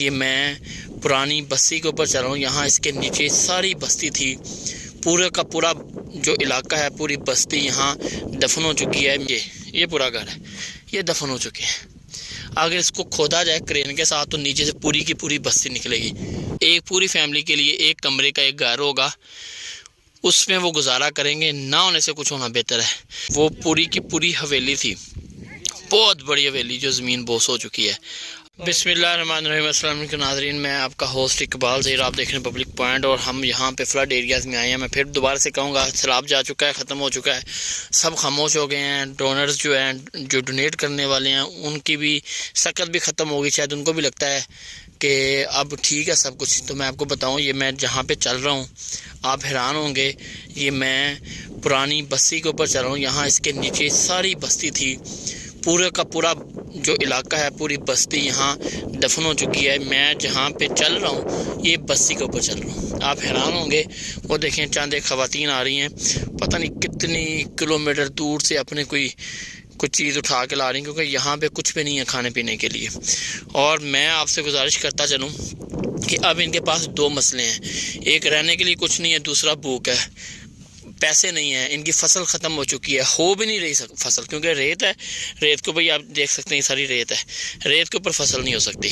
ये मैं पुरानी बस्ती के ऊपर चल रहा हूँ। यहाँ इसके नीचे सारी बस्ती थी, पूरे का पूरा जो इलाका है, पूरी बस्ती यहाँ दफन हो चुकी है। ये पूरा घर है, ये दफन हो चुके हैं। अगर इसको खोदा जाए क्रेन के साथ तो नीचे से पूरी की पूरी बस्ती निकलेगी। एक पूरी फैमिली के लिए एक कमरे का एक घर होगा, उसमें वो गुजारा करेंगे। ना होने से कुछ होना बेहतर है। वो पूरी की पूरी हवेली थी, बहुत बड़ी हवेली जो ज़मीन बोस हो चुकी है। बिस्मिल्लाहिर्रहमानिर्रहीम। अस्सलाम वालेकुम नाज़रीन, मैं आपका होस्ट इकबाल ज़हीर, आप देख रहे हैं पब्लिक पॉइंट। और हम यहाँ पे फ्लड एरियाज़ में आए हैं। मैं फिर दोबारा से कहूँगा, सैलाब जा चुका है, ख़त्म हो चुका है, सब खामोश हो गए हैं। डोनर्स जो हैं, जो डोनेट करने वाले हैं, उनकी भी शकल भी ख़त्म हो गई। शायद उनको भी लगता है कि अब ठीक है सब कुछ। तो मैं आपको बताऊँ, ये मैं जहाँ पर चल रहा हूँ, आप हैरान होंगे। ये मैं पुरानी बस्ती के ऊपर चल रहा हूँ। यहाँ इसके नीचे सारी बस्ती थी, पूरे का पूरा जो इलाका है, पूरी बस्ती यहाँ दफन हो चुकी है। मैं जहाँ पे चल रहा हूँ, ये बस्ती के ऊपर चल रहा हूँ। आप हैरान होंगे। वो देखें, चंद एक ख़वातीन आ रही हैं, पता नहीं कितनी किलोमीटर दूर से अपने कुछ चीज़ उठा के ला रही हैं, क्योंकि यहाँ पे कुछ भी नहीं है खाने पीने के लिए। और मैं आपसे गुजारिश करता चलूँ कि अब इनके पास दो मसले हैं। एक, रहने के लिए कुछ नहीं है, दूसरा भूख है, पैसे नहीं हैं। इनकी फसल ख़त्म हो चुकी है, हो भी नहीं रही फसल, क्योंकि रेत है। रेत को भाई आप देख सकते हैं, सारी रेत है। रेत के ऊपर फसल नहीं हो सकती,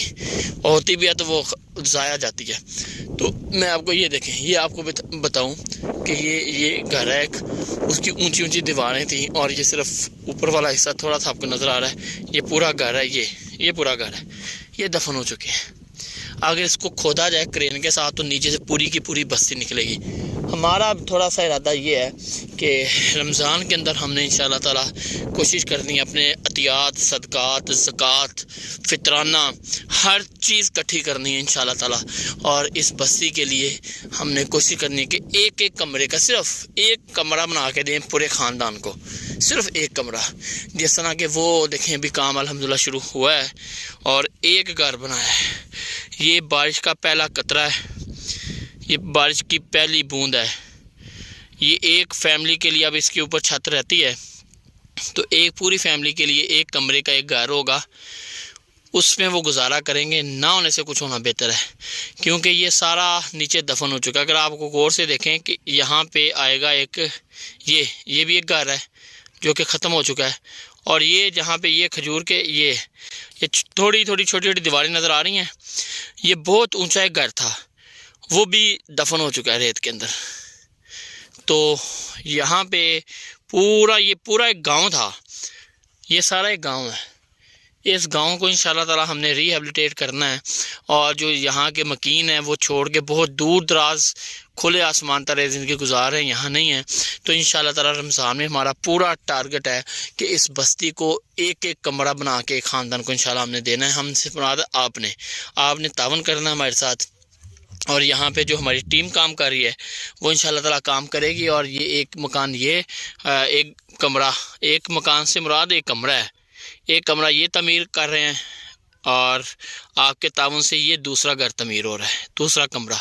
और होती भी है तो वो ज़ाया जाती है। तो मैं आपको ये देखें, ये आपको बताऊं कि ये घर है एक, उसकी ऊंची ऊंची दीवारें थी, और ये सिर्फ ऊपर वाला हिस्सा थोड़ा सा आपको नज़र आ रहा है। ये पूरा घर है, ये पूरा घर है, ये दफन हो चुके हैं। अगर इसको खोदा जाए क्रेन के साथ तो नीचे से पूरी की पूरी बस्ती निकलेगी। हमारा थोड़ा सा इरादा ये है कि रमज़ान के अंदर हमने इंशाअल्लाह ताला कोशिश करनी है अपने अतियात, सदक़ात, ज़कात, फितराना, हर चीज़ इकट्ठी करनी है इंशाअल्लाह ताला। और इस बस्ती के लिए हमने कोशिश करनी है कि एक एक कमरे का सिर्फ एक कमरा बना के दें पूरे ख़ानदान को, सिर्फ एक कमरा। जिस तरह के वो देखें, अभी काम अल्हम्दुलिल्लाह शुरू हुआ है और एक घर बनाया है। ये बारिश का पहला कतरा है, ये बारिश की पहली बूंद है। ये एक फैमिली के लिए अब इसके ऊपर छत रहती है, तो एक पूरी फैमिली के लिए एक कमरे का एक घर होगा, उसमें वो गुजारा करेंगे। ना होने से कुछ होना बेहतर है, क्योंकि ये सारा नीचे दफन हो चुका है। अगर आपको गौर से देखें कि यहाँ पे आएगा एक, ये भी एक घर है जो कि ख़त्म हो चुका है। और ये जहाँ पे ये खजूर के ये थोड़ी छोटी छोटी दीवारें नज़र आ रही हैं, ये बहुत ऊंचा एक घर था, वो भी दफन हो चुका है रेत के अंदर। तो यहाँ पे ये पूरा एक गांव था, ये सारा एक गांव है। इस गांव को इंशाल्लाह ताला हमने रिहेबिलिटेट करना है। और जो यहाँ के मकीन हैं वो छोड़ के बहुत दूर दराज खुले आसमान तरह ज़िंदगी गुजार रहे हैं, यहाँ नहीं है। तो इंशाल्लाह ताला रमज़ान में हमारा पूरा टारगेट है कि इस बस्ती को एक एक कमरा बना के एक ख़ानदान को इंशाल्लाह हमने देना है। हमसे मुराद आपने तावन करना हमारे साथ। और यहाँ पे जो हमारी टीम काम कर रही है वो इंशाल्लाह ताला काम करेगी। और ये एक मकान, एक कमरा, एक मकान से मुराद एक कमरा है, एक कमरा ये तमीर कर रहे हैं, और आपके ताउन से ये दूसरा घर तमीर हो रहा है, दूसरा कमरा।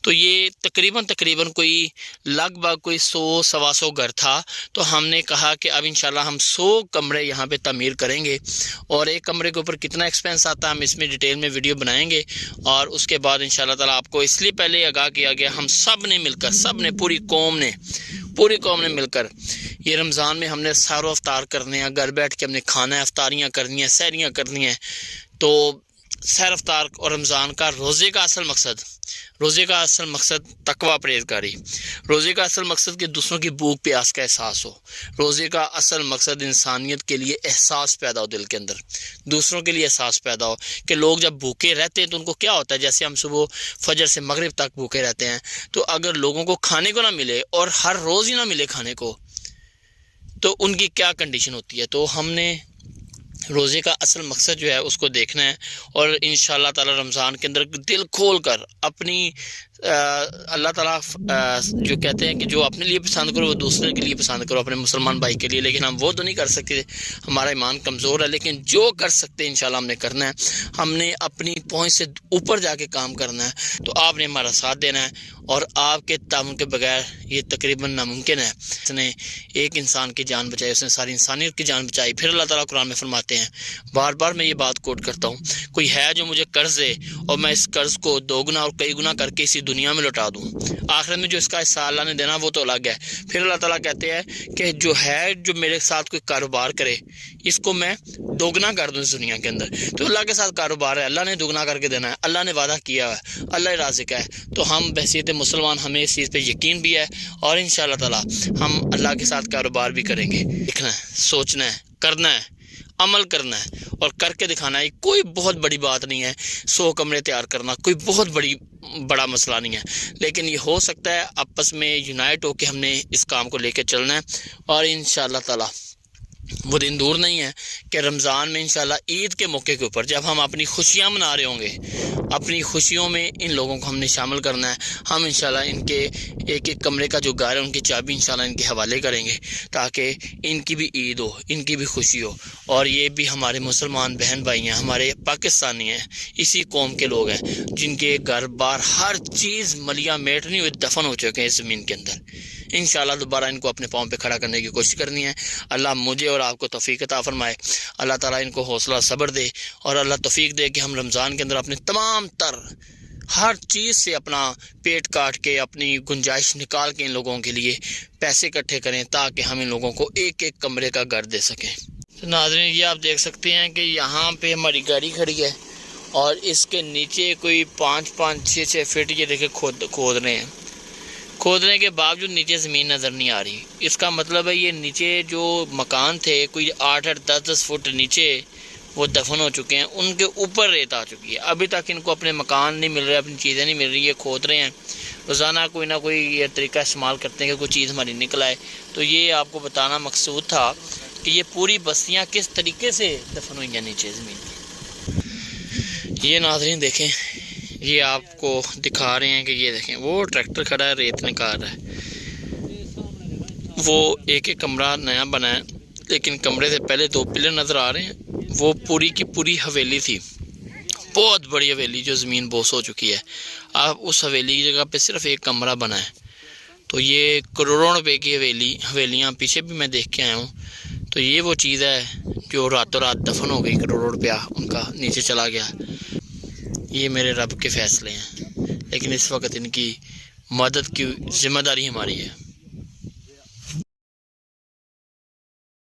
तो ये तकरीबन कोई लगभग कोई 100-125 घर था। तो हमने कहा कि अब इंशाल्लाह हम 100 कमरे यहाँ पे तमीर करेंगे। और एक कमरे के ऊपर कितना एक्सपेंस आता है हम इसमें डिटेल में वीडियो बनाएंगे। और उसके बाद इंशाल्लाह ताला आपको इसलिए पहले आगाह किया गया, हम सब ने मिलकर, पूरी कौम ने मिलकर ये रमज़ान में हमने सारों अफ्तार करने हैं। घर बैठ के हमने खाना है, अफ्तारियाँ करनी है, सहरियाँ करनी है। तो सहर अफ्तार और रमज़ान का रोज़े का असल मकसद तकवा, परहेज़गारी। रोज़े का असल मकसद कि दूसरों की भूख प्यास का एहसास हो। रोज़े का असल मकसद इंसानियत के लिए एहसास पैदा हो, दिल के अंदर दूसरों के लिए एहसास पैदा हो कि लोग जब भूखे रहते हैं तो उनको क्या होता है। जैसे हम सुबह फजर से मगरिब तक भूखे रहते हैं, तो अगर लोगों को खाने को ना मिले और हर रोज़ ही ना मिले खाने को, तो उनकी क्या कंडीशन होती है। तो हमने रोज़े का असल मकसद जो है उसको देखना है। और इंशाअल्लाह ताला रमज़ान के अंदर दिल खोल कर अपनी अल्लाह ताला जो कहते हैं कि जो अपने लिए पसंद करो वो दूसरे के लिए पसंद करो, अपने मुसलमान भाई के लिए। लेकिन हम वो तो नहीं कर सकते, हमारा ईमान कमज़ोर है। लेकिन जो कर सकते हैं इंशाल्लाह हमने करना है। हमने अपनी पहुंच से ऊपर जाके काम करना है। तो आपने हमारा साथ देना है और आपके ताउन के बगैर ये तकरीबन नामुमकिन है। उसने एक इंसान की जान बचाई, उसने सारी इंसानियत की जान बचाई। फिर अल्लाह ताला कुरान में फरमाते हैं, बार बार मैं ये बात कोट करता हूँ, कोई है जो मुझे कर्ज दे और मैं इस कर्ज को 2 गुना और कई गुना करके इसी दुनिया में लौटा दूँ, आखिरत में जो इसका हिस्सा अल्लाह ने देना वो तो अलग है। फिर अल्लाह ताला कहते हैं कि जो है, जो मेरे साथ कोई कारोबार करे इसको मैं दोगुना कर दूँ इस दुनिया के अंदर। तो अल्लाह के साथ कारोबार है, अल्लाह ने दोगुना करके देना है, अल्लाह ने वादा किया है, अल्लाह राज़िक है। तो हम बहसीत मुसलमान हमें इस चीज़ पे यकीन भी है और इंशाअल्लाह ताला हम अल्लाह के साथ कारोबार भी करेंगे। लिखना है, सोचना है, करना है, अमल करना है और करके दिखाना है। कोई बहुत बड़ी बात नहीं है 100 कमरे तैयार करना, कोई बहुत बड़ा मसला नहीं है। लेकिन ये हो सकता है आपस में यूनाइट होकर हमने इस काम को लेकर चलना है। और इंशाअल्लाह ताला वो दिन दूर नहीं है कि रमज़ान में इंशाल्लाह ईद के मौके के ऊपर जब हम अपनी खुशियां मना रहे होंगे, अपनी खुशियों में इन लोगों को हमने शामिल करना है। हम इंशाल्लाह इनके एक एक कमरे का जो घर है उनकी चाबी इंशाल्लाह इनके हवाले करेंगे ताकि इनकी भी ईद हो, इनकी भी खुशी हो। और ये भी हमारे मुसलमान बहन भाई हैं, हमारे पाकिस्तानी हैं, इसी कौम के लोग हैं जिनके घर बार हर चीज़ मलिया मेट नहीं हुए दफन हो चुके हैं इस ज़मीन के अंदर। इंशाल्लाह दोबारा इनको अपने पाँव पे खड़ा करने की कोशिश करनी है। अल्लाह मुझे और आपको तौफीक अता फरमाए। अल्लाह ताला इनको हौसला सब्र दे और अल्लाह तौफीक दे कि हम रमज़ान के अंदर अपने तमाम तर हर चीज़ से अपना पेट काट के अपनी गुंजाइश निकाल के इन लोगों के लिए पैसे इकट्ठे करें ताकि हम इन लोगों को एक एक कमरे का घर दे सकें। तो नाज़रीन, ये आप देख सकते हैं कि यहाँ पे हमारी गाड़ी खड़ी है और इसके नीचे कोई 5-6 फीट ये देखे खोद रहे हैं। खोदने के बावजूद नीचे ज़मीन नज़र नहीं आ रही। इसका मतलब है ये नीचे जो मकान थे कोई 8-8, 10-10 फुट नीचे वो दफन हो चुके हैं, उनके ऊपर रेत आ चुकी है। अभी तक इनको अपने मकान नहीं मिल रहे, अपनी चीज़ें नहीं मिल रही, ये खोद रहे हैं। रोज़ाना कोई ना कोई ये तरीका इस्तेमाल करते हैं कि कोई चीज़ हमारी निकल आए। तो ये आपको बताना मकसूद था कि ये पूरी बस्तियाँ किस तरीके से दफन हुई हैं नीचे ज़मीन में। ये नाज़रीन देखें, ये आपको दिखा रहे हैं कि ये देखें वो ट्रैक्टर खड़ा है, रेत निकाल रहा है। वो एक एक कमरा नया बना है, लेकिन कमरे से पहले 2 पिलर नज़र आ रहे हैं। वो पूरी की पूरी हवेली थी, बहुत बड़ी हवेली जो ज़मीन बोस हो चुकी है। अब उस हवेली की जगह पे सिर्फ एक कमरा बना है। तो ये करोड़ों रुपए की हवेलियाँ पीछे भी मैं देख के आया हूँ। तो ये वो चीज़ है जो रातों रात दफन हो गई, करोड़ों रुपया उनका नीचे चला गया। ये मेरे रब के फ़ैसले हैं, लेकिन इस वक्त इनकी मदद की ज़िम्मेदारी हमारी है।